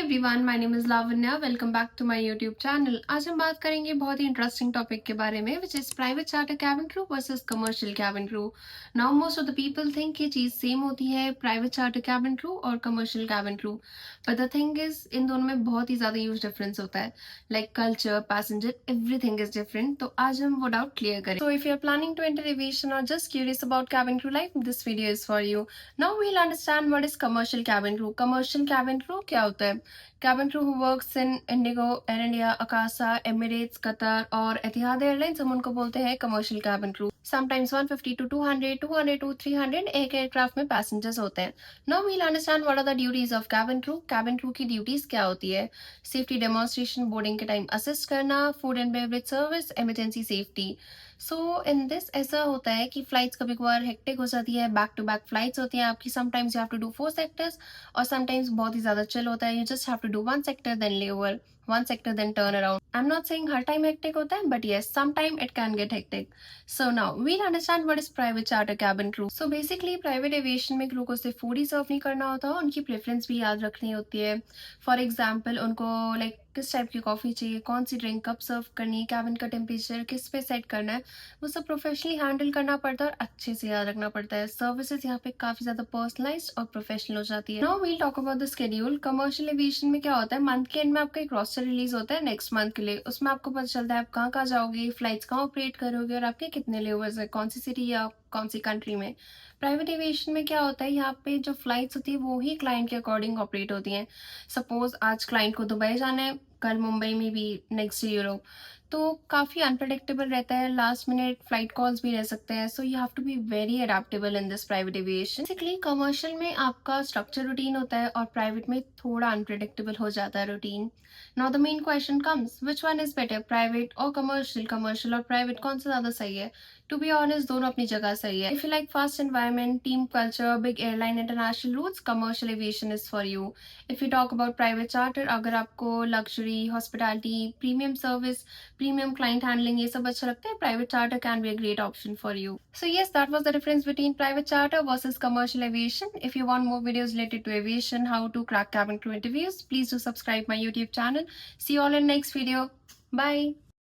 Everyone, my name is Lavanya. Welcome back to my YouTube channel. आज हम बात करेंगे बहुत ही इंटरेस्टिंग टॉपिक के बारे में, which is private charter cabin crew versus commercial cabin crew. Now most of the people think ये चीज सेम होती है, प्राइवेट चार्टर कैबिन क्रू और commercial cabin crew. But the thing is, इन दोनों में बहुत ही ज्यादा ह्यूज डिफरेंस होता है। Like culture, passenger, everything is different. तो आज हम वो डाउट क्लियर करें। So if you are planning to enter aviation और just curious about cabin crew life, this video is for you. Now we'll understand what is commercial cabin crew. Commercial cabin crew क्या होता है? Cabin crew who works in Indigo, Air India, Akasa, Emirates, Qatar और Etihad Airlines, हम उनको बोलते हैं commercial cabin crew. Sometimes 150 to 200, 200 to 300 एक aircraft में पैसेंजर्स होते हैं। Now we'll understand what are the duties of cabin crew. Cabin crew की ड्यूटीज क्या होती है? सेफ्टी डेमोन्स्ट्रेशन, बोर्डिंग के टाइम असिस्ट करना, food and beverage service, emergency safety. So in this ऐसा होता है कि फ्लाइट्स कभी कभार हेक्टिक हो जाती है, बैक टू बैक फ्लाइट्स होती हैं आपकी। Sometimes you have to do 4 sectors और समटाइम्स बहुत ही ज्यादा चिल होता है, you just have to do 1 sector then layover, 1 sector then turn around. I'm not saying her time hectic होता है, but yes, sometime it can get hectic. So now we'll understand what is private charter cabin crew. So basically private aviation में crew को सिर्फ food ही सर्व नहीं करना होता, उनकी preference भी याद रखनी होती है। फॉर एग्जाम्पल उनको लाइक किस टाइप की कॉफ़ी चाहिए, कौन सी ड्रिंक कब सर्व करनी है, कैबिन का टेम्परेचर किस पे सेट करना है, वो सब प्रोफेशनली हैंडल करना पड़ता है और अच्छे से याद रखना पड़ता है। सर्विसेज यहाँ पे काफ़ी ज़्यादा पर्सनलाइज्ड और प्रोफेशनल हो जाती है। Now we'll talk about the schedule. Commercial aviation में क्या होता है, मंथ के एंड में आपका एक रोस्टर रिलीज होता है नेक्स्ट मंथ के लिए। उसमें आपको पता चलता है आप कहाँ कहाँ जाओगे, फ्लाइट्स कहाँ ऑपरेट करोगे और आपके कितने लेओवर्स है, कौन सी सिटी या कौन सी कंट्री में। प्राइवेट एविएशन में क्या होता है, यहाँ पे जो फ्लाइट्स होती है वो ही क्लाइंट के अकॉर्डिंग ऑपरेट होती हैं। सपोज आज क्लाइंट को दुबई जाना है, कल मुंबई में भी, नेक्स्ट यूरोप। तो काफ़ी अनप्रडिक्टेबल रहता है, लास्ट मिनट फ्लाइट कॉल्स भी रह सकते हैं। So you have to be very adaptable in this private aviation. Basically commercial में आपका स्ट्रक्चर रूटीन होता है और प्राइवेट में थोड़ा अनप्रडिक्टेबल हो जाता है routine. Now the main question comes, which one is better, private और कमर्शियल? कमर्शियल और प्राइवेट कौन सा ज़्यादा सही है? टू बी ऑनेस्ट दोनों अपनी जगह सही है। If you like fast environment, team culture, big airline, international routes, commercial aviation is for you. If you talk about private charter, अगर आपको luxury, hospitality, premium service, premium client handling ये सब अच्छा लगता है, private charter can be a great option for you. So yes, that was the difference between private charter versus commercial aviation. If you want more videos related to aviation, how to crack cabin crew interviews, please do subscribe my YouTube channel. See you all in next video. Bye.